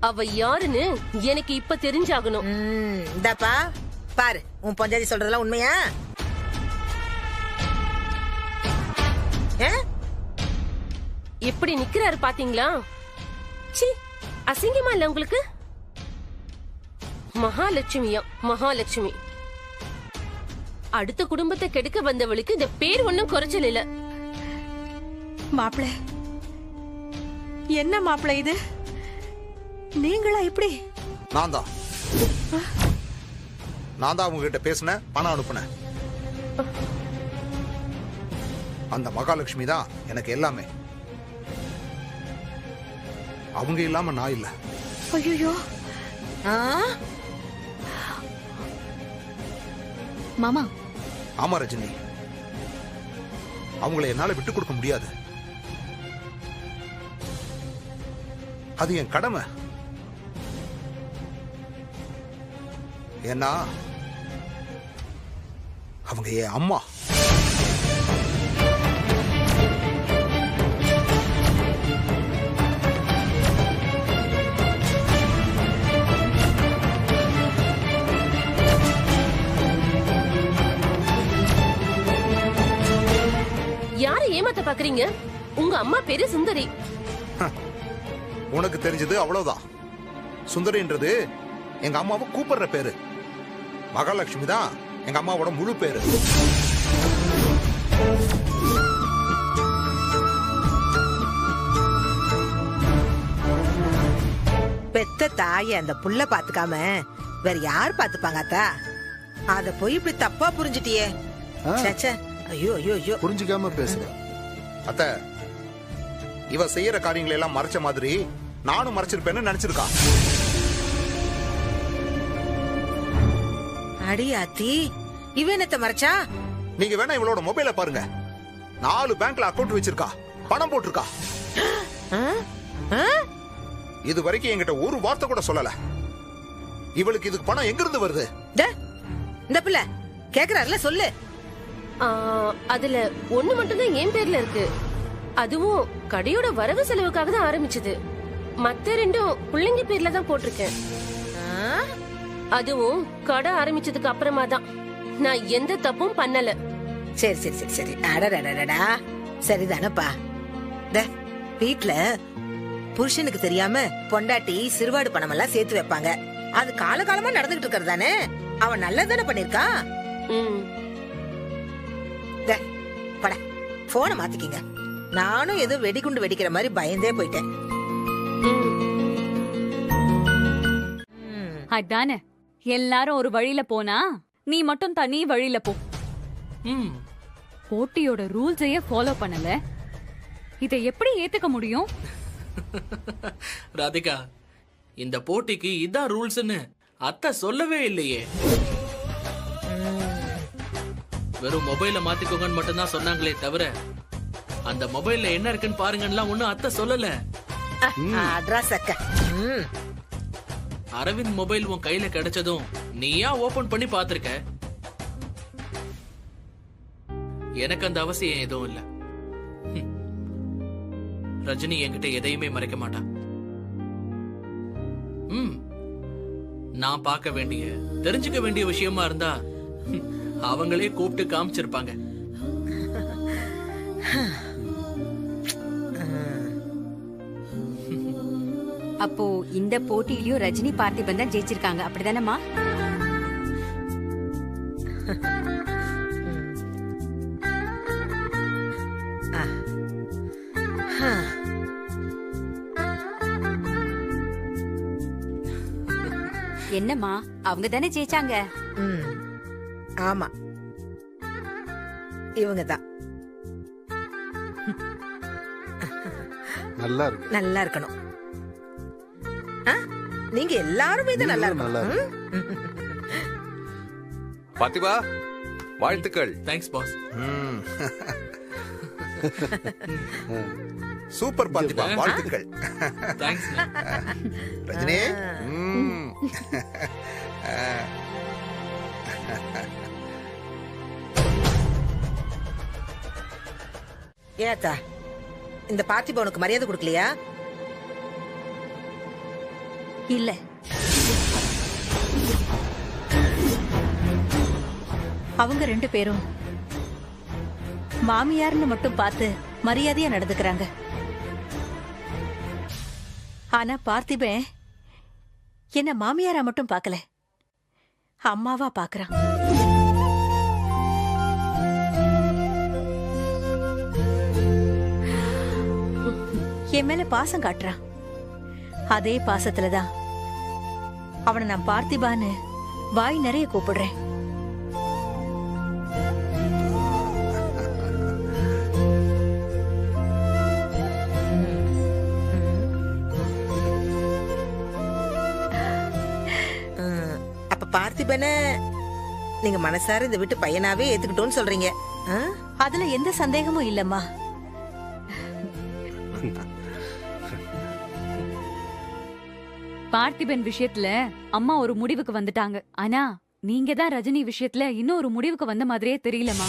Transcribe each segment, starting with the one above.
அவ யாருன்னு எனக்கு இப்ப தெரிஞ்சாகணும். இந்தாப்பா பாரு, உன் பொஞ்சாதி சொல்றதெல்லாம் உண்மையா? எப்படி நிக்கிறாரு பாத்தீங்களா? சி, அசிங்கமா இல்ல உங்களுக்கு? மகாலட்சுமியா, மகாலட்சுமி. அடுத்த குடும்பத்தை கெடுக்க வந்தவளுக்கு இந்த பேர் ஒண்ணும் குறைச்சல் இல்ல. மாப்பிள, என்ன மாப்பிள இது? நீங்களா இப்படி? நான் தான் உங்ககிட்ட பேசின, பணம் அனுப்புனேன். அந்த மகாலட்சுமி தான் எனக்கு எல்லாமே. அவங்க இல்லாம நான் இல்ல. ஐயோ மாமா. ஆமா ரஜினி, அவங்களை என்னால விட்டு கொடுக்க முடியாது. அது என் கடமை. ஏன்னா அவங்க என் அம்மா. யாரை ஏமாத்த பாக்குறீங்க? உங்க அம்மா பேரு சுந்தரி. உனக்கு தெரிஞ்சது அவ்வளவுதான். சுந்தரின்றது எங்க அம்மாவை கூப்பிடுற பேரு. மகாலட்சுமி தான் எங்க அம்மாவோட முழு பேரு. பெத்த தாய அந்த புள்ள பாத்துக்காம வேற யார் பாத்துப்பாங்க அத்தா? அத போய் இப்படி தப்பா புரிஞ்சிட்டியே. ஐயோ ஐயோ ஐயோ, புரிஞ்சுக்காம பேசுற அத்த. இவ செய்யற காரியங்களை எல்லாம் மறைச்ச மாதிரி நானும் மறைச்சிருப்பேன்னு நினைச்சிருக்கா. அடி ஆத்தி, இவ என்னத்த மறைச்சா? நீங்க வேணா இவளோட மொபைல பாருங்க. 4 பேங்க்ல அக்கவுண்ட் வச்சிருக்கா, பணம் போட்டிருக்கா. இது வரைக்கும் என்கிட்ட ஒரு வார்த்தை கூட சொல்லல. இவளுக்கு இதுக்கு பணம் எங்க இருந்து வருது? இந்த பிள்ளை கேக்குறாருல, சொல்லு. அதுல ஒண்ணு மட்டும்தான் என் பேர்ல இருக்கு. அதுவும் கடையோட வரவு செலவுக்காக தான் ஆரம்பிச்சது. மத்த 2 பிள்ளைங்க பேர்ல தான் போட்டிருக்கேன். அதுவும் கடை ஆரம்பிச்சதுக்கு அப்புறமா தான். நான் எந்த தப்பும் பண்ணல. சரி சரி சரி சரி, அடடடடா, சரிதானப்பா. வீட்ல புருஷனுக்கு தெரியாம பொண்டாட்டி சிறுவாடு பணம் எல்லாம் சேர்த்து வைப்பாங்க. அது காலகாலமா நடந்துகிட்டு இருக்கிறது தானே. அவன் நல்லதானே பண்ணிருக்கா. பட போனை மாத்திக்கிங்க. நானும் ஏதோ வெடிகுண்டு வெடிக்கிற மாதிரி பயந்தே போயிட்டேன். அதானே, எல்லாரும் ஒரு வழியில போனா நீ மட்டும் தனி வழியில போ. போட்டியோட ரூல்ஸையே ஃபாலோ பண்ணல. இதை எப்படி ஏத்துக்க முடியும்? ராதிகா, இந்த போட்டிக்கு இதான் ரூல்ஸ்னு அத்தை சொல்லவே இல்லையே. வெறும் மொபைல மாத்திக்கோங்கன்னு மட்டும் தான் சொன்னாங்களே தவிர அந்த மொபைல்ல என்ன இருக்குன்னு பாருங்கன்னா ஒண்ணும் அத்தை சொல்லல. அரவிந்த் மொபைல் உன் கையில கிடைச்சதும் நீயா ஓபன் பண்ணி பாத்திருக்க. எனக்கு அந்த அவசியம் எதுவும் இல்ல. ரஜினி என்கிட்ட எதையுமே மறைக்க மாட்டான். நான் பார்க்க வேண்டிய, தெரிஞ்சுக்க வேண்டிய விஷயமா இருந்தா அவங்களே கூப்பிட்டு காமிச்சிருப்பாங்க. அப்போ இந்த போட்டியிலயும் ரஜினி பார்த்திபன் தான் ஜெயிச்சிருக்காங்க, அப்படிதானம்மா? என்னம்மா, அவங்க தானே ஜெயிச்சாங்க? ஆமா, இவங்க தான். நல்லா இருக்கணும். நீங்க எல்லாருமே தான் நல்லா இருக்கணும். பார்த்திபா, வாழ்த்துக்கள். Thanks pass. சூப்பர் பார்த்திபா, வாழ்த்துக்கள். தேங்க்ஸ் ரஜினி. ஏத்தா, இந்த பார்த்திபா உனக்கு மரியாதை கொடுக்கலையா? இல்ல, அவங்க 2 பேரும் மாமியார்னு மட்டும் பார்த்து மரியாதையா நடந்துக்கிறாங்க. ஆனா பார்த்திபன் என்ன மாமியாரா மட்டும் பார்க்கல, அம்மாவா பார்க்கறான். என் மேல பாசம் காட்டுறான். அதே பாசத்துலதான் அவனை நான் பார்த்திபான்னு வாய் நிறைய கூப்பிடுறேன். அப்ப பார்த்திபன நீங்க மனசார இந்த வீட்டு பையனாவே ஏத்துக்கிட்டோன்னு சொல்றீங்க. அதுல எந்த சந்தேகமும் இல்லம்மா. பார்த்திபன் விஷயத்துல அம்மா ஒரு முடிவுக்கு வந்துட்டாங்க. ஆனா நீங்க தான் ரஜினி விஷயத்துல இன்னும் ஒரு முடிவுக்கு வந்த மாதிரியே தெரியலமா.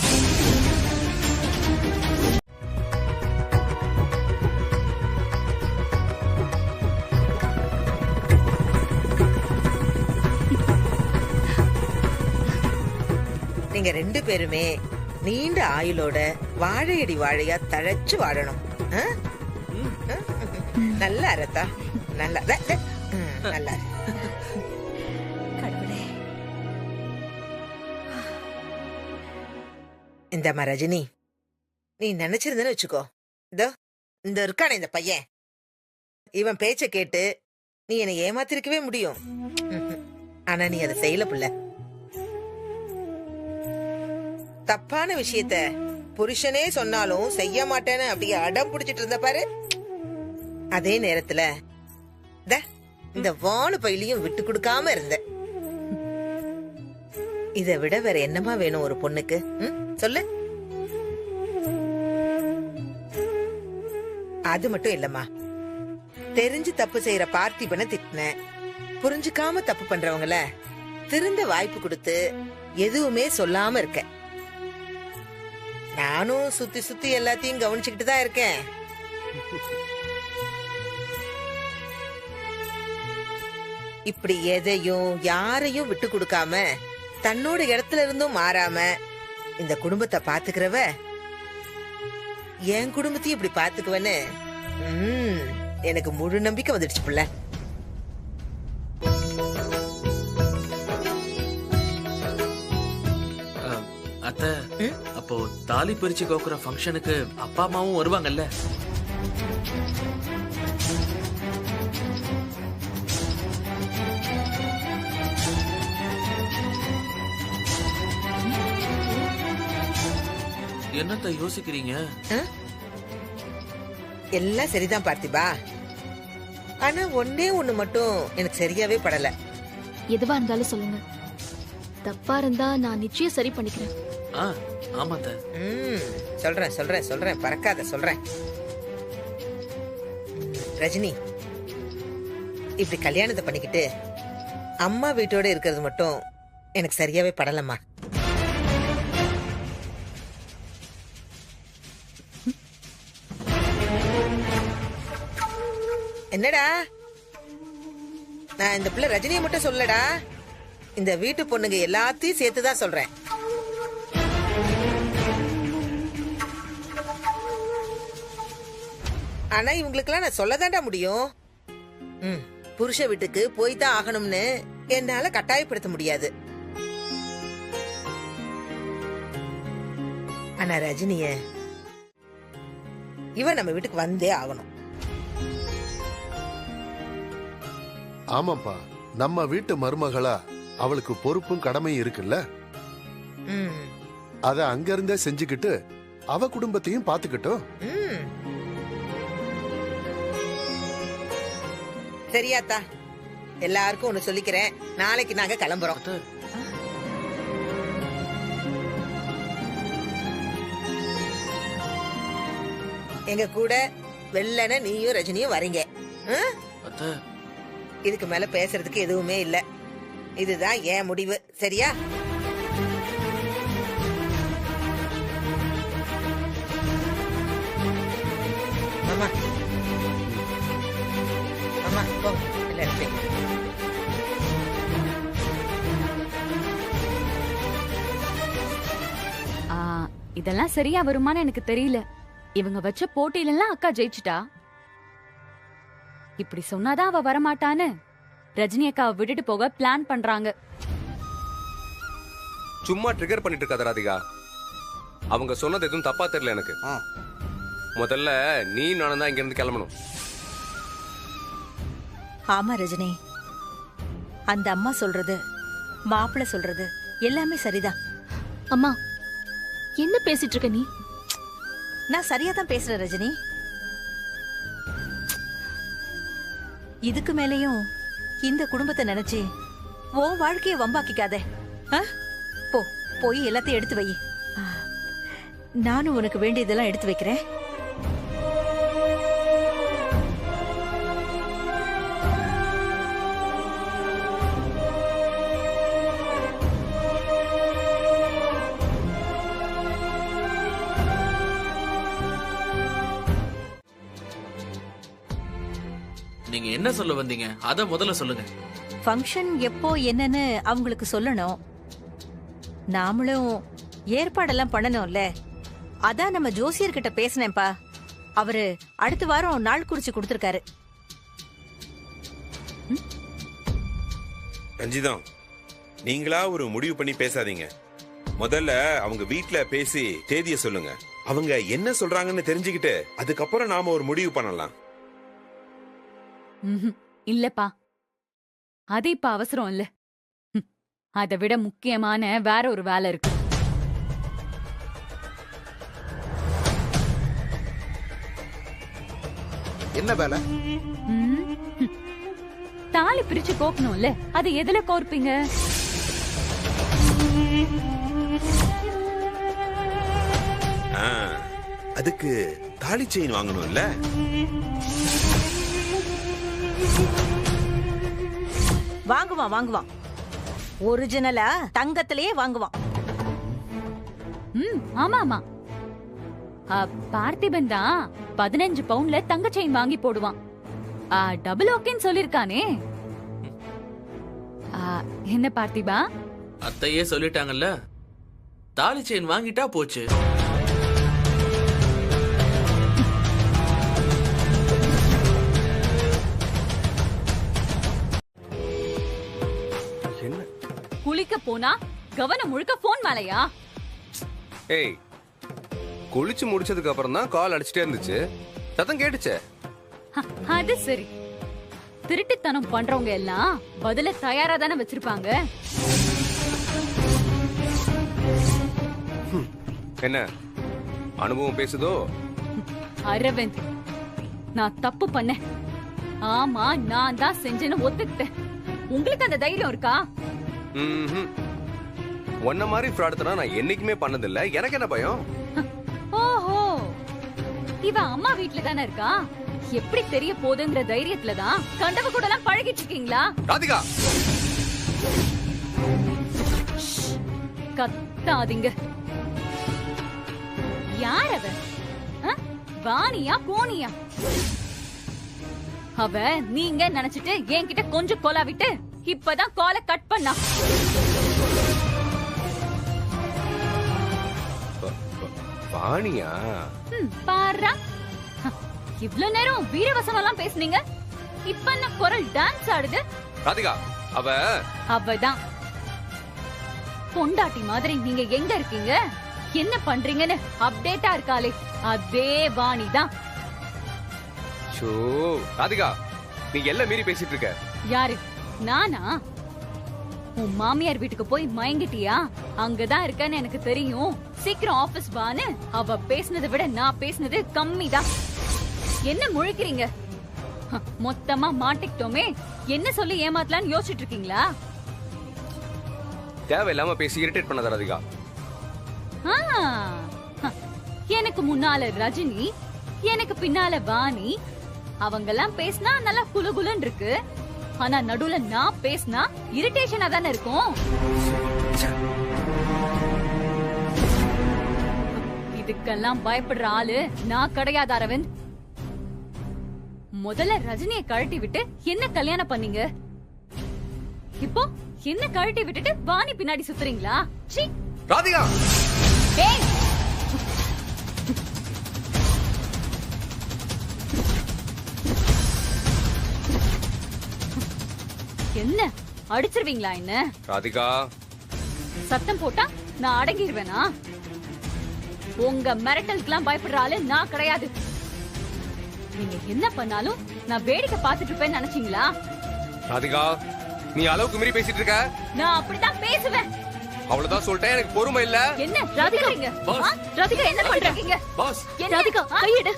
நீங்க 2 பேருமே நீண்ட ஆயுளோட வாழையடி வாழையா தழைச்சு வாழணும். நல்லா அரத்தா, நல்லா நல்லா. கடவுளே, இந்த ரஜினி, நீ நினைச்சிருந்தன்னு வச்சுக்கோ, இந்த இருக்கானே இந்த பையன், இவன் பேச்ச கேட்டு நீ என்னை ஏமாத்திருக்கவே முடியும். ஆனா நீ அதை செய்யல புள்ள. தப்பான விஷயத்த புருஷனே சொன்னாலும் செய்ய மாட்டேன்னு அப்படியே அடம் பிடிச்சிட்டு இருந்த பாரு. அதே நேரத்துல இந்த வானு பையிலையும் விட்டு கொடுக்காம இருந்த. இதை விட வேற என்னமா வேணும் ஒரு பொண்ணுக்கு? சொல்லு. அது மட்டும் இல்லம்மா, தெரிஞ்சு தப்பு செய்யற பார்த்திபனை திட்டின, புரிஞ்சுக்காம தப்பு பண்றவங்கள திருந்த வாய்ப்பு கொடுத்து எதுவுமே சொல்லாம இருக்க. நானும் சுத்தி சுத்தி எல்லாத்தையும் கவனிச்சுக்கிட்டு தான் இருக்கேன். இப்படி எதையும் யாரையும் விட்டு கொடுக்காம தன்னோட இடத்துல இருந்தும் மாறாம இந்த குடும்பத்தை பாத்துக்கிறவ என் குடும்பத்தையும் இப்படி பாத்துக்குவன்னு எனக்கு முழு நம்பிக்கை வந்துடுச்சு புள்ள. அத்தை, அப்போ தாலி பிரிச்சு கோக்குற ஃபங்க்ஷனுக்கு அப்பா அம்மாவும் வருவாங்கல்ல? என்னத்த யோசிக்கிறீங்க? எல்லாம் சரிதான் பார்த்திபா. ஆனா ஒண்ணே ஒண்ணு மட்டும் எனக்கு சரியாவே படல. எதுவா இருந்தாலும் சொல்லுங்க, தப்பா இருந்தா நான் நிச்சயம் சரி பண்ணிக்கிறேன். ஆமாத்த. சொல்றேன் சொல்றேன் சொல்றேன், பறக்காத சொல்றேன். ரஜினி, இப்படி கல்யாணத்தை பண்ணிக்கிட்டு அம்மா வீட்டோட இருக்கிறது மட்டும் எனக்கு சரியாவே படலம்மா. என்னடா, நான் இந்த பிள்ளை ரஜினியை மட்டும் சொல்லடா, இந்த வீட்டு பொண்ணுங்க எல்லாத்தையும் சேர்த்துதான் சொல்றேன். ஆனா இவங்களுக்கெல்லாம் நான் சொல்லதாண்டா முடியும். புருஷ வீட்டுக்கு போய்தான் ஆகணும்னு என்னால கட்டாயப்படுத்த முடியாது. ஆனா ரஜினிய இவன் நம்ம வீட்டுக்கு வந்தே ஆகணும். ஆமாப்பா, நம்ம வீட்டு மருமகளா அவளுக்கு பொறுப்பும் கடமையும் இருக்குல்ல. அத அங்க இருந்தே செஞ்சுக்கிட்டு அவ குடும்பத்தையும் பாத்துக்கிட்டோம். சரியாத்தா, எல்லாருக்கும் ஒண்ணு சொல்லிக்கிறேன், நாளைக்கு நாங்க கிளம்புறோம். எங்க கூட வெள்ளன நீயும் ரஜினியும் வரீங்க. இதுக்கு மேல பேசுறதுக்கு எதுவுமே இல்ல. இதுதான் என் முடிவு, சரியா? மாமா மாமா, போ. இதெல்லாம் சரியா வருமான்னு எனக்கு தெரியல. இவங்க வச்ச போட்டியில எல்லாம் அக்கா ஜெயிச்சிட்டா. இப்படி சொன்னாதான் அவ வரமாட்டான்னு ரஜினி அக்காவை விட்டுட்டு போக பிளான் பண்றாங்க. சும்மா ட்ரிகர் பண்ணிட்டு இருக்காத ராதிகா. அவங்க சொன்னது எதுவும் தப்பா தெரியல எனக்கு. முதல்ல நீ நானும் தான் இங்க இருந்து கிளம்பணும். ஆமா ரஜினி, அந்த அம்மா சொல்றது, மாப்பிள்ள சொல்றது எல்லாமே சரிதான். அம்மா என்ன பேசிட்டு இருக்க நீ? நான் சரியா தான் பேசுறேன் ரஜினி. இதுக்கு மேலயும் இந்த குடும்பத்தை நினைச்சு உன் வாழ்க்கைய வம்பாக்கிக்காத. போ, போய் எல்லாத்தையும் எடுத்து வை. நானும் உனக்கு வேண்டியதெல்லாம் எடுத்து வைக்கிறேன். நீங்க என்ன சொல்ல வந்தீங்க? அத முதல்ல சொல்லுங்க. ஃபங்க்ஷன் எப்போ என்னன்னு அவங்களுக்கு சொல்லணும். நாமளும் ஏற்பாடெல்லாம் பண்ணணும்ல. அதான் நம்ம ஜோசியர்கிட்ட பேசினேன்ப்பா. அவரு அடுத்த வாரம் நாள் குறிச்சு கொடுத்திருக்காரு. ரஞ்சிதம், நீங்களா ஒரு முடிவு பண்ணி பேசாதீங்க. முதல்ல அவங்க வீட்ல பேசி தேதிய சொல்லுங்க. அவங்க என்ன சொல்றாங்கன்னு தெரிஞ்சுக்கிட்டு அதுக்கப்புறம் நாம ஒரு முடிவு பண்ணலாம். இல்லப்பா, அது இப்ப அவசரம் இல்ல. அதை விட முக்கியமான வேற ஒரு வேலை இருக்கு. என்ன வேலை? தாலி பிரிச்சு கோக்கணும்ல, அது எதுல கோர்ப்பீங்க? அதுக்கு தாலி செயின் வாங்கணும்ல. வாங்குவான் வாங்குவான், ஒரிஜினலா தங்கத்திலேயே வாங்குவான். ஆமா ஆமா, பார்த்திபன் தான் 15 பவுன்ல தங்க செயின் வாங்கி போடுவான். டபுள் ஓகேன்னு சொல்லிருக்கானே. என்ன பார்த்திபா? அத்தையே சொல்லிட்டாங்கல்ல, தாலி செயின் வாங்கிட்டா போச்சு. குளிக்க போனா கவனம் முழுக்க போன் மேலையா? ஏய், குளிச்சு முடிச்சதுக்கு அப்புறம் தான் கால் அடிச்சிட்டே இருந்துச்சு, சத்தம் கேட்டுச்சே. அது சரி, திருட்டுத்தனம் பண்றவங்க எல்லாம் பதில தயாரா தானே வச்சிருப்பாங்க. என்ன அனுபவம் பேசுதோ? அரவிந்த், நான் தப்பு பண்ணேன். ஆமா, நான் தான் செஞ்சேன்னு ஒத்துக்கிட்டேன். உங்களுக்கு அந்த தைரியம் இருக்கா? ஒன்ன மாதிரி ஃப்ராடுத்தனா நான் என்னைக்குமே பண்ணதில்ல. எனக்கு என்ன பயம்? ஓஹோ, இவ அம்மா வீட்ல தானே இருக்கா, எப்படி தெரிய போகுதுங்கிற தைரியத்துல தான் கண்டவ கூட எல்லாம் பழகிட்டு இருக்கீங்களா? ராதிகா, கத்தாதீங்க. யார் அவ? வாணியா போனியா? அவ நீங்க நினைச்சிட்டு என்கிட்ட கொஞ்சம் கொலாவிட்டு இப்பதான் காலை கட் பண்ணா. வாணியா? பாரா, இவ்வளவு நேரம் வீரவசனம் எல்லாம் பேசுனீங்க, இப்ப என்ன குரல் டான்ஸ் ஆடுது? ராதிகா, அவதான் பொண்டாட்டி மாதிரி நீங்க எங்க இருக்கீங்க, என்ன பண்றீங்கன்னு அப்டேட்டா இருக்காளே, அதே வாணிதான். ராதிகா, நீ எல்லாம் மீறி பேசிட்டு இருக்க. யாரு? நானா? உன் மாமியார் வீட்டுக்கு போய் மயங்கிட்டியா? அங்கதான் இருக்கன்னு எனக்கு தெரியும். சீக்கிரம் ஆபீஸ் வான்னு அவ பேசினதை விட நான் பேசினது கம்மிதான். என்ன முழிக்கிறீங்க? மொத்தமா மாட்டிக்கிட்டோமே, என்ன சொல்லி ஏமாத்தலான்னு யோசிச்சுட்டு இருக்கீங்களா? தேவையில்லாம பேசி இரிட்டேட் பண்ணாத ராதிகா. எனக்கு முன்னால ரஜினி, எனக்கு பின்னால வாணி, அவங்கெல்லாம் பேசினா நல்லா குலுகுலுன்னு இருக்கு. ஆனா நடுவுல நான் பேசினா இரிட்டேஷனா தானே இருக்கும். இதுக்கெல்லாம் பயப்படுற ஆளு நான் கிடையாது அரவிந்த். முதல்ல ரஜினியை கழட்டி விட்டு என்ன கல்யாணம் பண்ணீங்க, இப்போ என்ன கழட்டி விட்டுட்டு வாணி பின்னாடி சுத்துறீங்களா? ராதிகா, ஏய், என்ன அடிச்சிருவீங்களா என்ன? ராதிகா சத்தம் போட்டா நான் அடங்கிடுவேனா? உங்க மிரட்டலுக்குலாம் பயப்படுற ஆளு நான் கிடையாது. நீங்க என்ன பண்ணாலும் நான் வேடிக்கை பார்த்துட்டு இருப்பேன்னு நினைச்சீங்களா? ராதிகா நீ அளவுக்கு மீறி பேசிட்டு இருக்க. நான் அப்படிதான் பேசுவேன். அவ்வளவுதான் சொல்லிட்டேன், எனக்கு பொறுமை இல்ல. என்ன ராதிகா? ராதிகா என்ன பண்றீங்க? பாஸ் ராதிகா கையிடு.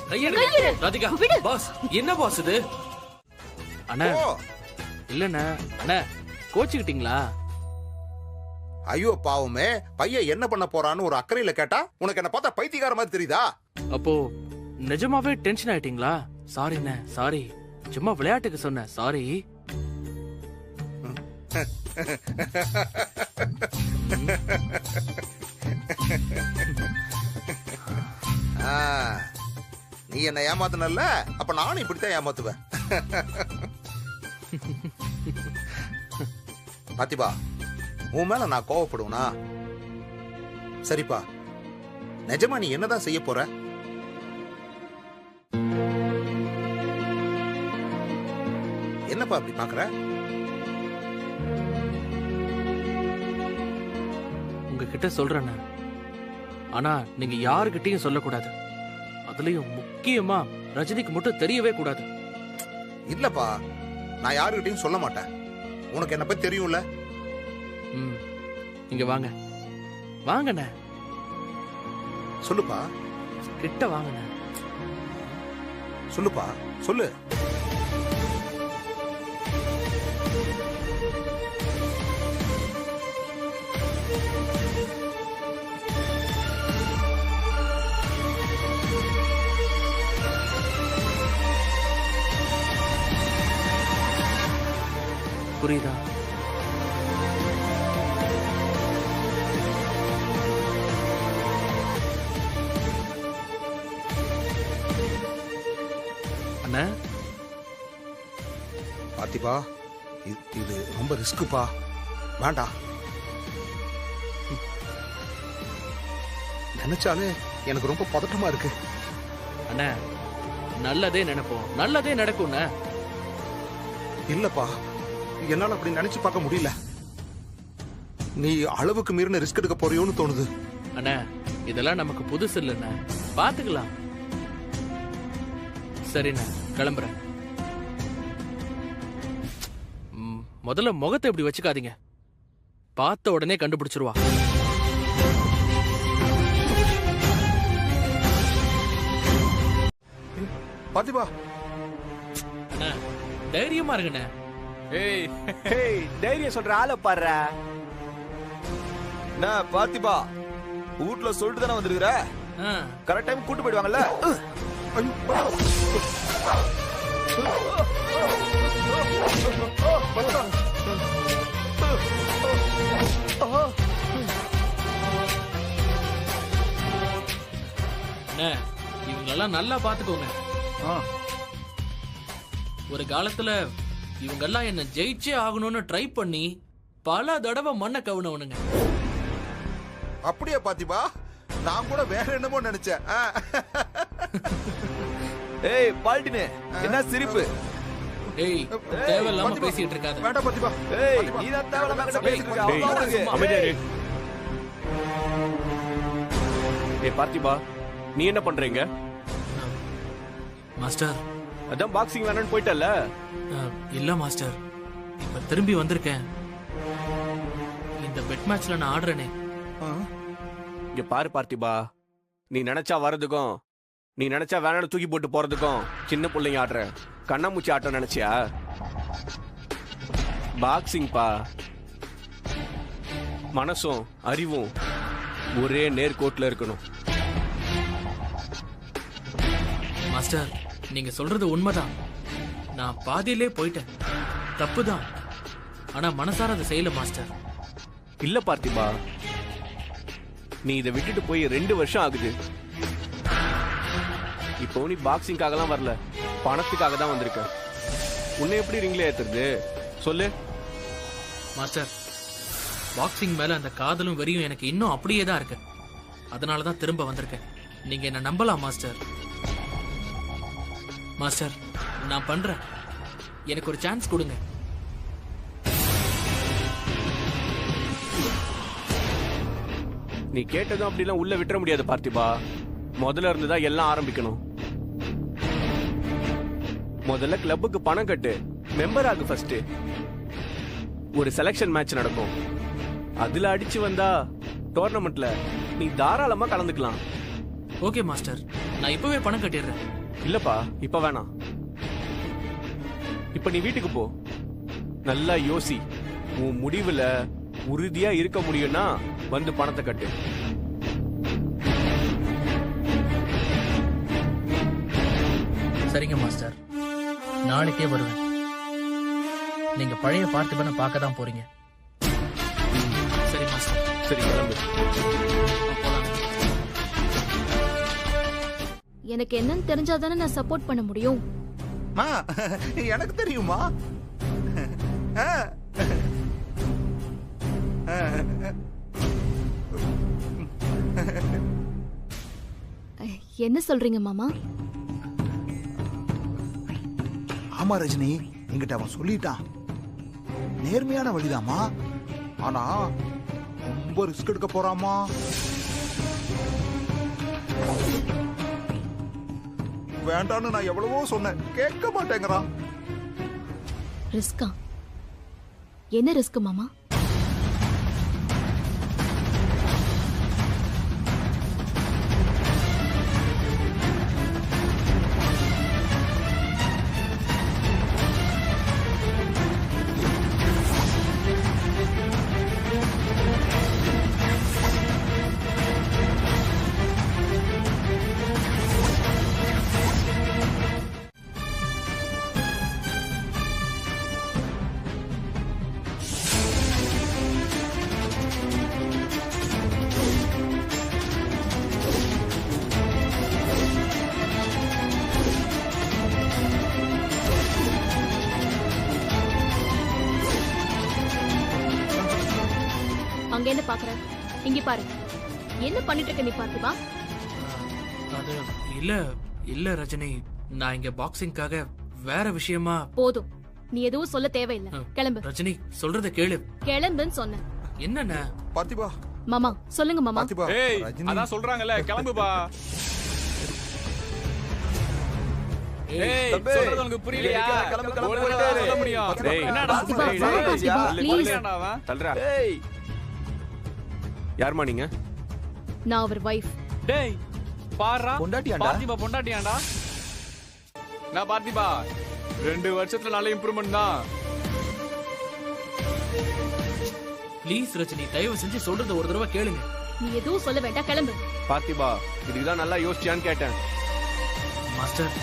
ராதிகா பாஸ் என்ன பாஸ் இது? அண்ணா இல்லண்ணா அண்ணா கோச்சுக்கிட்டீங்களா? ஐயோ பாவமே, பையன் என்ன பண்ண போறான்னு ஒரு அக்கறையில கேட்டா உனக்கு என்ன பார்த்தா பைத்தியக்கார மாதிரி தெரியுதா? அப்போ நிஜமாவே டென்ஷன் ஆயிட்டீங்களா? சாரிண்ணே சாரி, சும்மா விளையாட்டுக்கு சொன்னேன் சாரி. நீ என்ன ஏமாத்துனல்ல, அப்ப நானும் இப்படித்தான் ஏமாத்துவேன். பாத்திபா, உன் மேல நான் கோவப்படுவேனா? சரிப்பா, நிஜமா நீ என்னதான் செய்ய போற? என்னப்பா அப்படி பாக்குற? உங்ககிட்ட சொல்றேன், ஆனா நீங்க யாருகிட்டயும் சொல்லக்கூடாது. அதுலயும் முக்கியமா ரஜினிக்கு மட்டும் தெரியவே கூடாது. இல்லப்பா, நான் யாருகிட்டயும் சொல்ல மாட்டேன். உனக்கு என்ன பத்தி தெரியும்ல. இங்க வாங்க வாங்கண்ணே. சொல்லுப்பா. கிட்ட வாங்கண்ணே. சொல்லுப்பா சொல்லு. புரியுதா? அண்ணா பாத்திபா, இது ரொம்ப ரிஸ்க்குப்பா, வேண்டாம். நினைச்சாலே எனக்கு ரொம்ப பதட்டமா இருக்கு. அண்ணா நல்லதே நினைப்போம், நல்லதே நடக்கும்ண்ணா. இல்லப்பா, என்னால அப்படி நினைச்சு பார்க்க முடியல. நீ அளவுக்கு மீறின ரிஸ்க் எடுக்க போறியோன்னு தோணுது. அண்ணா இதெல்லாம் நமக்கு புதுசு இல்லைண்ணா, பாத்துக்கலாம். சரிண்ணா கிளம்புறேன். முதல்ல முகத்தை இப்படி வச்சுக்காதீங்க, பார்த்த உடனே கண்டுபிடிச்சிருவா. பாத்திபா, தைரியமா இருங்கண்ணே. ஏய் ஏய், தைரியம் சொல்ற ஆளை பாடுற. நான் பாத்திபா வீட்ல சொல்லிட்டு தானே வந்திருக்கிற. கரெக்ட் டைம் கூட்டு போயிடுவாங்கல்ல. இவங்களெல்லாம் நல்லா பாத்துக்கோங்க. ஒரு காலத்துல இவங்கெல்லாம் என்ன ஜெயிச்சே ஆகணும்னு ட்ரை பண்ணி பல தடவை மண்ணை கவுனவனுங்க. அப்படியே பாத்திபா, நான் கூட வேற என்னமோ நினைச்சேன். ஏய் பால்டினே, என்ன சிரிப்பு? ஏய் தேவையில்லாம பேசிட்டு இருக்காத. வேண்டாம் பாத்திபா. ஏய் நீ தான் தேவையில்லாம பேசிட்டு இருக்க. அமைதியா இரு. ஏய் பார்த்திபா, நீ என்ன பண்றீங்க? மாஸ்டர் அதான் பாக்ஸிங் வேணும்னு போயிட்டல்ல. இல்ல மாஸ்டர், இப்ப திரும்பி வந்திருக்கேன். இந்த பெட் மேட்ச்ல நான் ஆடுறேனே. இங்க பாரு பார்த்திபா, நீ நினைச்சா வர்றதுக்கும் நீ நினைச்சா வேணான்னு தூக்கி போட்டு போறதுக்கும் சின்ன பிள்ளைங்க ஆடுற கண்ணாமூச்சி ஆட்டம் நினைச்சியா? பாக்ஸிங் பா, மனசும் அறிவும் ஒரே நேர்கோட்டில் இருக்கணும். மாஸ்டர் நீங்க சொல்றது உண்மைதான். நான் பாதியிலே போயிட்டேன், தப்புதான். ஆனா மனசார அதை செய்யல மாஸ்டர். இல்ல பார்த்திபா, நீ இதை விட்டுட்டு போய் 2 வருஷம் ஆகுது. இப்போ நீ பாக்ஸிங்காகலாம் வரல, பணத்துக்காக தான் வந்திருக்க. உன்னை எப்படி ரிங்ல ஏத்துறது சொல்லு? மாஸ்டர், பாக்ஸிங் மேல அந்த காதலும் வெறியும் எனக்கு இன்னும் அப்படியே தான் இருக்கு. அதனாலதான் திரும்ப வந்திருக்கேன். நீங்க என்ன நம்பலாம் மாஸ்டர். மாஸ்டர் நான் பண்றேன், எனக்கு ஒரு சான்ஸ் கொடுங்க. நீ கேட்டதும் அப்படிலாம் உள்ள விட்டுற முடியாது பார்த்திபா. முதல்ல இருந்துதான் எல்லாம் ஆரம்பிக்கணும். முதல்ல கிளப்புக்கு பணம் கட்டு, மெம்பர் ஆகு ஃபர்ஸ்ட். ஒரு செலக்ஷன் மேட்ச் நடக்கும், அதுல அடிச்சு வந்தா டோர்னமெண்ட்ல நீ தாராளமா கலந்துக்கலாம். ஓகே மாஸ்டர், நான் இப்பவே பணம் கட்டிடுறேன். இல்லப்பா, இப்ப வேணாம். இப்ப நீ வீட்டுக்கு போ, நல்லா யோசி. உன் முடிவுல உறுதியா இருக்க முடியும்னா வந்து பணத்தை கட்டு. சரிங்க மாஸ்டர், நாளைக்கே வருவேன். நீங்க பழைய பார்த்திபனை பார்க்க தான் போறீங்க. சரி மாஸ்டர். சரி, கிளம்பு. எனக்கு என்னன்னு தெரிஞ்சாதானே நான் சப்போர்ட் பண்ண முடியும். எனக்கு தெரியுமா? என்ன சொல்றீங்க மாமா? ஆமா ரஜினி, என்கிட்ட அவன் சொல்லிட்டான். நேர்மையான வழிதாமா, ஆனா ரொம்ப ரிஸ்க் எடுக்க போறாமா. வேண்டான்னு நான் எவ்வளவோ சொன்னேன், கேட்க மாட்டேங்கிறான். ரிஸ்கா? என்ன ரிஸ்க் மாமா? அங்க என்ன பாக்குற? இங்க பாரு. என்ன பண்ணிட்டு இருக்க நீ பார்த்திபா? அது இல்ல ரஜினி, நான் இங்க பாக்ஸிங்காக வேற விஷயமா. போதும், நீ எதுவும் சொல்ல தேவையில்லை. கிளம்பு. ரஜினி, சொல்றத கேளு. கிளம்புன்னு சொன்னேன். என்னண்ணா? பார்த்திபா. மாமா சொல்லுங்க மாமா. ஏய், அதான் சொல்றாங்கல்ல, கிளம்புபா. ஏய், சொல்றது உனக்கு புரியலையா? கிளம்பு சொல்ல முடியும். டேய், என்னடா? தல்றா. ஏய், யார்மா நீங்க? நான் அவர் வைஃப். டேய், பாறா. பொண்டாட்டியாண்டா? பார்த்திபா பொண்டாட்டியாண்டா? நான் பார்த்திபா 2 வருஷத்துல நல்ல இம்ப்ரூவ்மென்ட் தான். ப்ளீஸ் ரஜினி, தயவு செஞ்சு சொல்றத ஒரு தடவை கேளுங்க. நீ எதுவும் சொல்ல வேண்டாம், கிளம்பு. பார்த்திபா, இதுதான் நல்லா யோசிச்சான்னு கேட்டேன். மாஸ்டர்.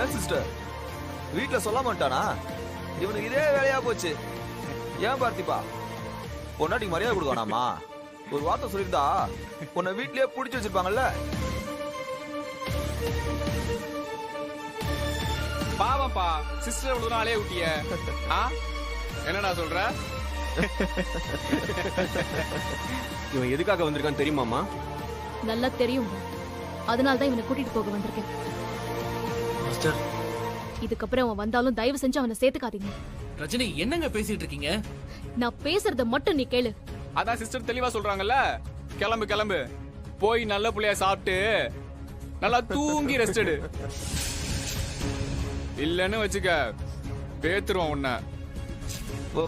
ஏன் சிஸ்டர் வீட்ல சொல்ல மாட்டானா? இவனுக்கு இதே வேலையா போச்சு. ஏன் பார்த்திபா, பொண்டாட்டிக்கு மரியாதை கொடுக்கணாமா? ஒரு வார்த்தை சொல்லியிருந்தா உன்னை வீட்லயே புடிச்சு வச்சிருப்பாங்கல்ல. பாவப்பா, சிஸ்டர் எவ்வளவு நாளே ஊட்டிய. என்னடா சொல்ற? இவன் எதுக்காக வந்திருக்கான்னு தெரியுமாமா? நல்லா தெரியும். அதனால தான் இவனை கூட்டிட்டு போக வந்திருக்கேன். மாஸ்டர், இதுக்கப்புறம் அவன் வந்தாலும் தயவு செஞ்சு அவனை சேர்த்துக்காதீங்க. ரஜினி, என்னங்க பேசிட்டு இருக்கீங்க? நான் பேசுறத மட்டும் நீ கேளு. அதான் சிஸ்டர் தெளிவா சொல்றாங்கல்ல, கிளம்பு கிளம்பு, போய் நல்ல புள்ளைய சாப்பிட்டு நல்லா தூங்கி ரெஸ்ட் எடு. இல்லன்னு வச்சுக்க, பேத்துருவான் உன்னை.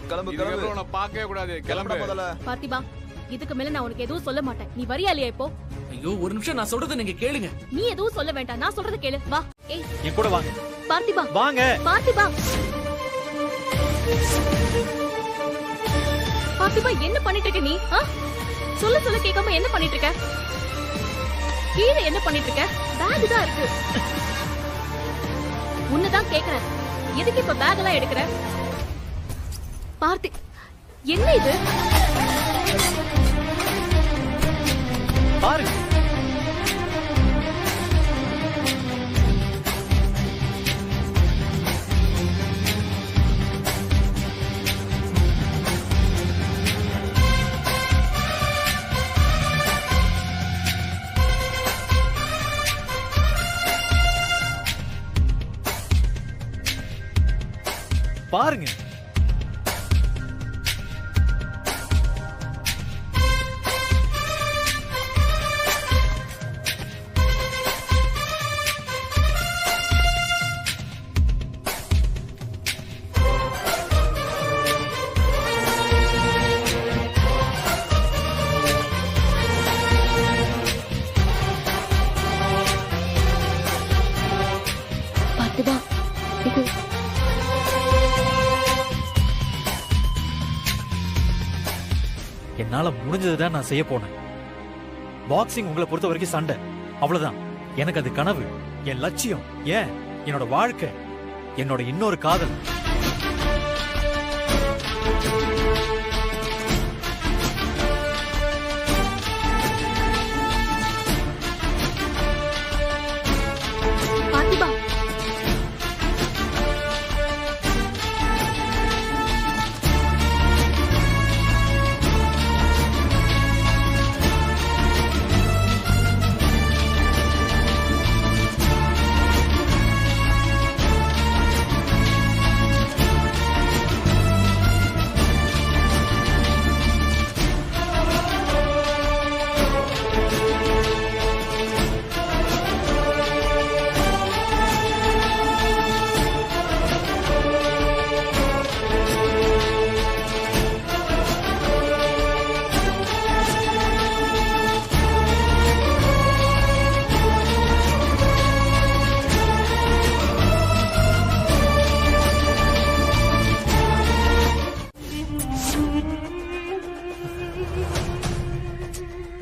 கிளம்பு கிளம்பு, உன்னை பார்க்கவே கூடாது. கிளம்பு முதல்ல. பார்த்திபா, இதுக்கு மேல நான் உனக்கு எதுவும் சொல்ல மாட்டேன். நீ வரியா இல்லையா இப்போ? ஐயோ, ஒரு நிமிஷம், நான் சொல்றத நீங்க கேளுங்க. நீ எதுவும் சொல்ல வேண்டாம், நான் சொல்றத கேளு. வா. ஏய், என் கூட வாங்க. பார்த்திபா வாங்க. பார்த்திபா, பார்த்திபா, என்ன பண்ணிட்டு இருக்க நீ? சொல்ல சொல்ல கேட்காம என்ன பண்ணிட்டு இருக்க? கீழே என்ன பண்ணிட்டு இருக்க? பேக் தான் இருக்கு. உன்னதான் கேக்குறேன், எதுக்கு இப்ப பேக் எல்லாம் எடுக்கிற? பார்த்தி, என்ன இது? பாருங்க. பாருங்க. பார்த்திபா, இது என்னால முடிஞ்சதுதான் நான் செய்ய போனேன். பாக்ஸிங் உங்களை பொறுத்த வரைக்கும் சண்டை, அவ்வளவுதான். எனக்கு அது கனவு, என் லட்சியம், ஏன் என்னோட வாழ்க்கை, என்னோட இன்னொரு காதல். பார்த்திபா,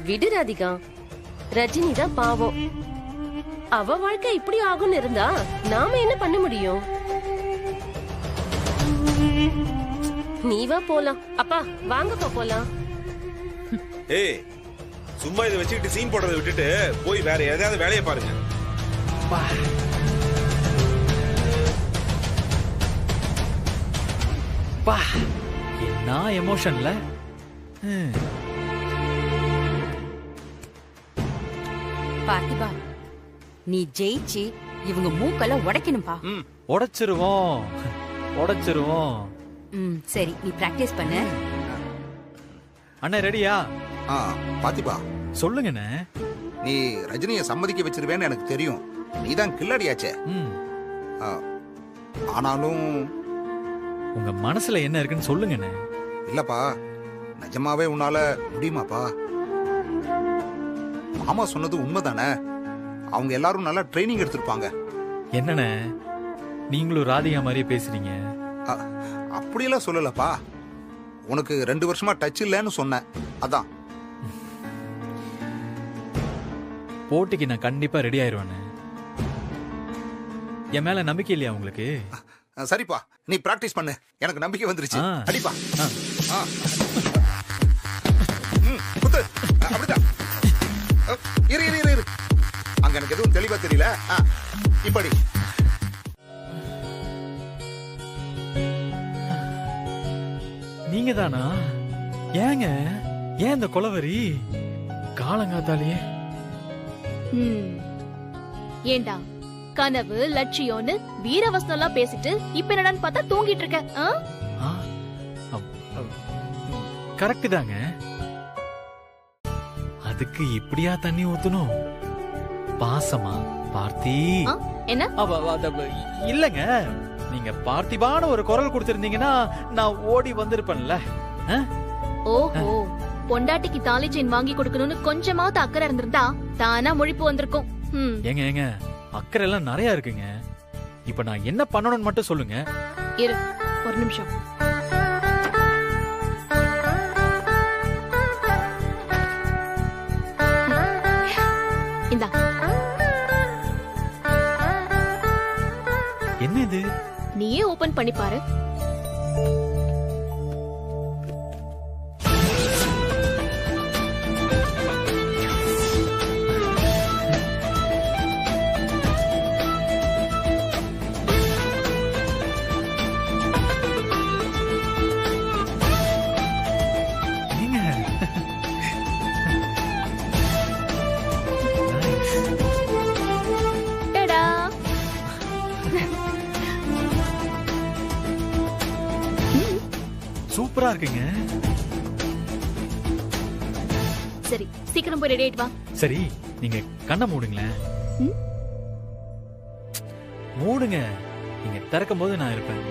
விடு ராதிகா, ரஜினி தான் பாவம். அவ வாழ்க்கை இப்படி ஆகும்னு இருந்தா நாம என்ன பண்ண முடியும்? நீ வா போலாம். அப்பா வாங்கப்பா போலாம். ஏய், சும்மா இதை வச்சுக்கிட்டு சீன் போடுறதை விட்டுட்டு போய் வேற ஏதாவது வேலையை பாருங்க. என்ன எமோஷன்ல. பார்த்திபா, நீ ஜெயிச்சு இவங்க மூக்கெல்லாம் உடைக்கணும்பா. உடைச்சிருவோம், உடைச்சிருவோம். சரி, நீ பிராக்டிஸ் பண்ணு. அண்ணா ரெடியா? பாத்திபா, சொல்லுங்கண்ணே. நீ ரஜினியை சம்மதிக்க வச்சிருவேன்னு எனக்கு தெரியும். நீதான் கில்லாடியாச்சே. ஆனாலும் உங்க மனசுல என்ன இருக்குன்னு சொல்லுங்கண்ணே. இல்லப்பா, நிஜமாவே உன்னால முடியுமாப்பா? மாமா சொன்னது உண்மைதானே? அவங்க எல்லாரும் நல்லா ட்ரைனிங் எடுத்திருப்பாங்க. என்னண்ணே நீங்களும் ராதிகா மாதிரியே பேசுறீங்க? அப்படியெல்லாம் சொல்லலப்பா. உனக்கு 2 வருஷமா டச் இல்லைன்னு சொன்னேன், அதான். போட்டிக்கு நான் கண்டிப்பா ரெடி ஆயிருவேன். என் மேல நம்பிக்கை இல்லையா உங்களுக்கு? சரிப்பா, நீ பிராக்டிஸ் பண்ணு. எனக்கு நம்பிக்கை வந்துருச்சு. அடிப்பா. குத்து. அப்படிதான். இரு இரு இரு. அங்க எனக்கு எதுவும் தெளிவா தெரியல. இப்படி. நீங்க தானா? ஏங்க ஏன் இந்த கொலவரி காலங்காத்தாலேயே? ஏண்டா கனவு லட்சியம்னு வீரவசனம் எல்லாம் பேசிட்டு இப்ப என்னடான்னு பார்த்தா தூங்கிட்டு இருக்க. கரெக்ட் தாங்க. அதுக்கு இப்படியா தண்ணி ஊத்தணும்? பாசமா பார்த்தி? என்ன? இல்லங்க, நீங்க பார்த்திபான ஒரு குரல் கொடுத்திருந்தீங்கன்னா நான் ஓடி வந்திருப்பேன்ல. ஓஹோ, பொண்டாட்டிக்கு தாலி செயின் வாங்கி கொடுக்கணும்னு கொஞ்சமாவது அக்கறை இருந்திருந்தா தானா முழிப்பு வந்திருக்கும். ஏங்க ஏங்க, அக்கறை எல்லாம் நிறைய இருக்குங்க. இப்ப நான் என்ன பண்ணணும்னு மட்டும் சொல்லுங்க. இரு ஒரு நிமிஷம். இந்தா. என்ன இது? நீயே ஓபன் பண்ணி பாரு. சூப்பரா இருக்குங்க. சரி, சீக்கிரம் போய் ரெடி ஆயிட்டு வா. சரி, நீங்க கண்ணை மூடுங்களேன். மூடுங்க. நீங்க திறக்கும் போது நான் இருப்பேன்.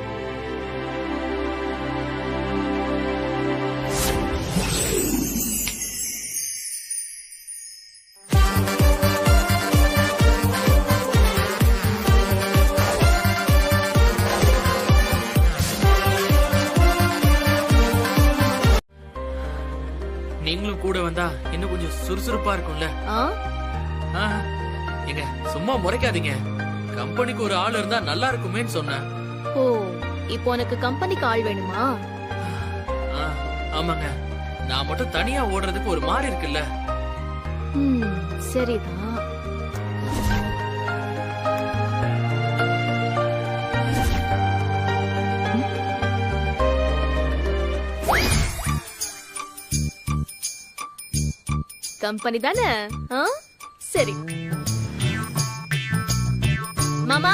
சுறுசுறுப்பா இருக்கும்ல. ஆ? எங்க சும்மா முறைக்காதீங்க. கம்பெனிக்கு ஒரு ஆள் இருந்தா நல்லா இருக்குமேன்னு சொன்னேன். ஓ, இப்போ உனக்கு கம்பெனிக்கு ஆள் வேணுமா? ஆமாங்க. நான் மட்டும் தனியா ஓடுறதுக்கு ஒரு மாதிரி இருக்குல்ல. சரிதான். கம்பெனி தானே? சரி மாமா.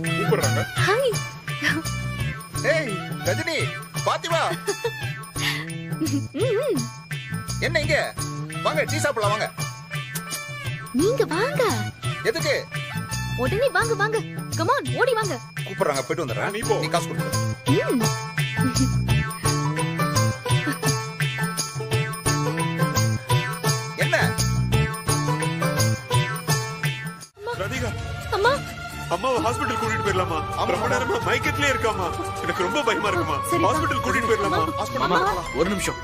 கூப்பிடுறாங்க. ஹாய். ஏய் ரஜினி, பாத்திமா. என்ன இங்க? வாங்க டீ சாப்பிடலாம் வாங்க. நீங்க வாங்க. எதுக்கு? உடனே வாங்க வாங்க. கம் ஆன், ஓடி வாங்க. கூப்பிடுறாங்க, போயிட்டு வந்துடுறேன். நீ காசு கொடுத்து. என்ன? ராதிகா, அம்மா அம்மாவை ஹாஸ்பிடல் கூட்டிட்டு போயிடலாமா? ரொம்ப நேரமா மயக்கத்திலே இருக்காமா. எனக்கு ரொம்ப பயமா இருக்குமா. ஹாஸ்பிடல் கூட்டிட்டு போயிடலாமா? மாமா ஒரு நிமிஷம்.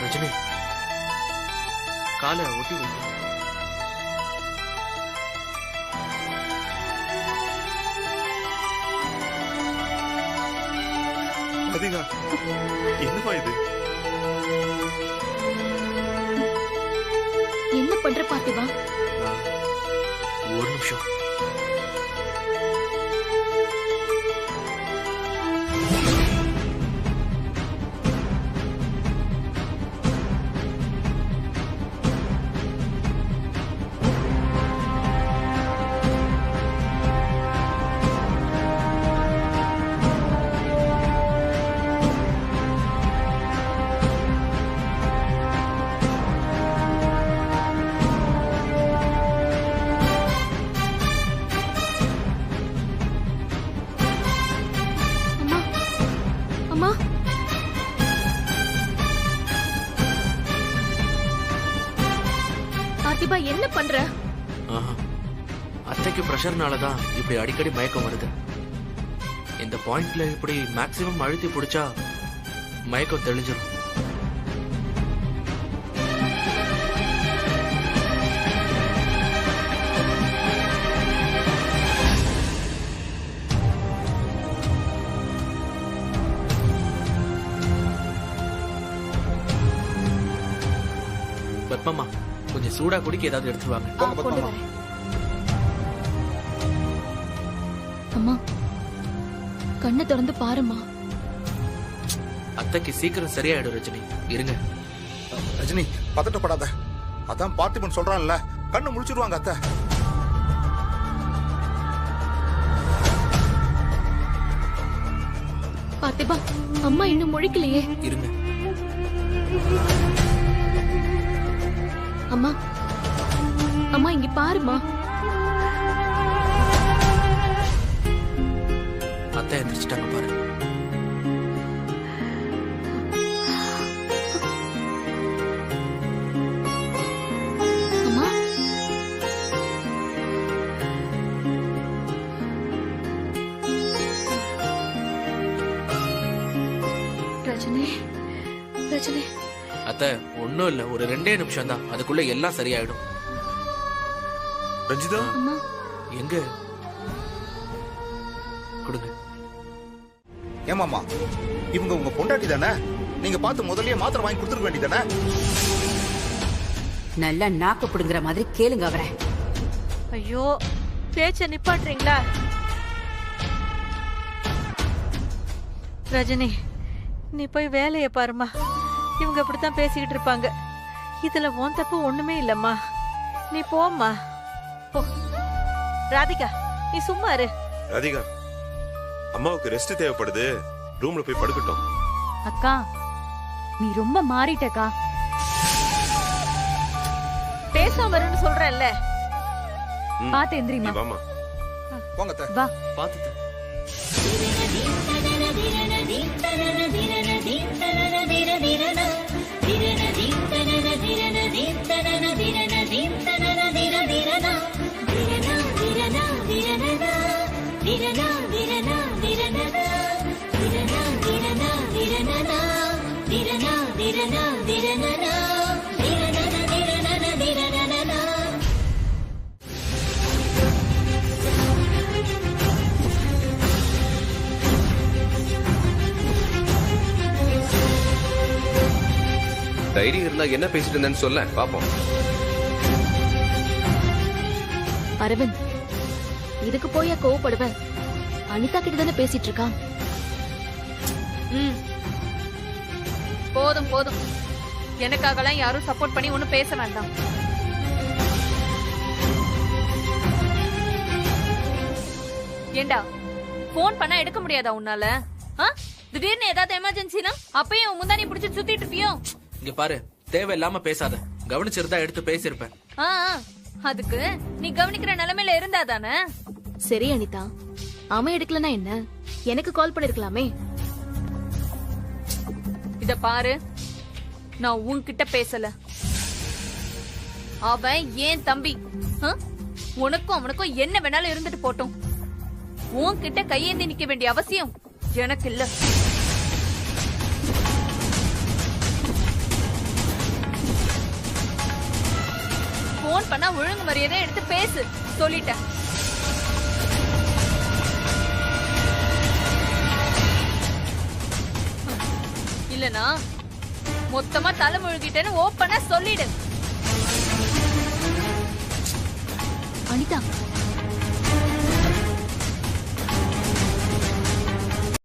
ரஜினி, காலை ஒட்டி வைங்க. ராதிகா, என்னமா இது? என்ன பண்ற பார்த்திபா? ஒரு நிமிஷம். அம்மா, பார்த்திபா என்ன பண்ற? அத்தைக்கு பிரஷர்னாலதான் இப்படி அடிக்கடி மயக்கம் வருது. இந்த பாயிண்ட்ல இப்படி மேக்ஸிமம் அழுத்தி பிடிச்சா மயக்கம் தெளிஞ்சிடும். பத்மம்மா, கொஞ்சம் சூடா குடிக்க ஏதாவது எடுத்துருவாங்க. அம்மா, கண்ணை திறந்து பாருமா. அத்தைக்கு சீக்கிரம் சரியாயிடும் ரஜினி, இருங்க. ரஜினி பதட்டப்படாத. அதான் பார்த்திபன் சொல்றான்ல, கண்ணு முழிச்சிருவாங்க அத்தை. பார்த்திபா, அம்மா இன்னும் முழிக்கலையே. இருங்க. அம்மா, அம்மா இங்க பாருமா. அத்தை எந்திரிச்சிட்டாங்க பாரு. அம்மா, ரஜினி, ரஜினி. அத்தை ஒண்ணும் இல்ல, ஒரு 2 நிமிஷம் தான், அதுக்குள்ள எல்லாம் சரியாயிடும். ரஞ்சிதா எங்க? கொடுங்க. ஏமாமா, இவங்க உங்க பொண்டாட்டி தானே? நீங்க பார்த்து முதல்லயே மாத்திரை வாங்கி கொடுத்துருக்க வேண்டியதானே? நல்லா நாக்கு புடுங்குற மாதிரி கேளுங்க அவரை. ஐயோ, பேச்ச நிப்பாட்டுறீங்களா? ரஜினி, நீ போய் வேலையை பாருமா. இவங்க அப்படித்தான் பேசிக்கிட்டு இருப்பாங்க. இதுல உன் தப்பு ஒண்ணுமே இல்லம்மா. நீ போம்மா, போ. ராதிகா, நீ சும்மா இரு. ராதிகா, அம்மாவுக்கு ரெஸ்ட் தேவைப்படுது, ரூம்ல போய் படுக்கட்டும். அக்கா, நீ ரொம்ப மாறிட்டக்கா. பேசாம வருன்னு சொல்றேன்ல. பாத்து எந்திரிமா. வாமா. போங்க அத்தை. வா. பாத்துட்டு. தைரியம் இருந்தா என்ன பேசிட்டு இருந்தேன்னு சொல்ல பாப்போம். அரவிந்த், இதுக்கு போய் கோவப்படுவேன்? அனிதா கிட்ட தானே பேசிட்டு இருக்கான். போதும் போதும், எனக்காகலாம் யாரும் சப்போர்ட் பண்ணி ஒன்னும் பேச வேண்டாம். ஏண்டா போன் பண்ணா எடுக்க முடியாதா உன்னால? திடீர்னு ஏதாவது எமர்ஜென்சினா அப்பயும் உன் முந்தானி பிடிச்சு சுத்திட்டு இருப்பியோ? இங்க பாரு, தேவையில்லாம பேசாத. கவனிச்சிருந்தா எடுத்து பேசிருப்பேன். அதுக்கு நீ கவனிக்கிற நிலைமையில இருந்தா தானே. சரி அனிதா, அவன் எடுக்கலனா என்ன? எனக்கு கால் பண்ணிருக்கலாமே. இத பாரு, நான் உன்கிட்ட பேசல. அவன் ஏன் தம்பி. உனக்கும் அவனுக்கும் என்ன வேணாலும் இருந்துட்டு போட்டோம். உன்கிட்ட கையேந்தி நிக்க வேண்டிய அவசியம் எனக்கு இல்ல. போன் பண்ணா ஒழுங்கு மரியாதை எடுத்து பேசு, சொல்லிட்டேன். இல்லனா மொத்தமா தலை முழுகிட்டேன்னு ஓப்பனா சொல்லிடு. அனிதா,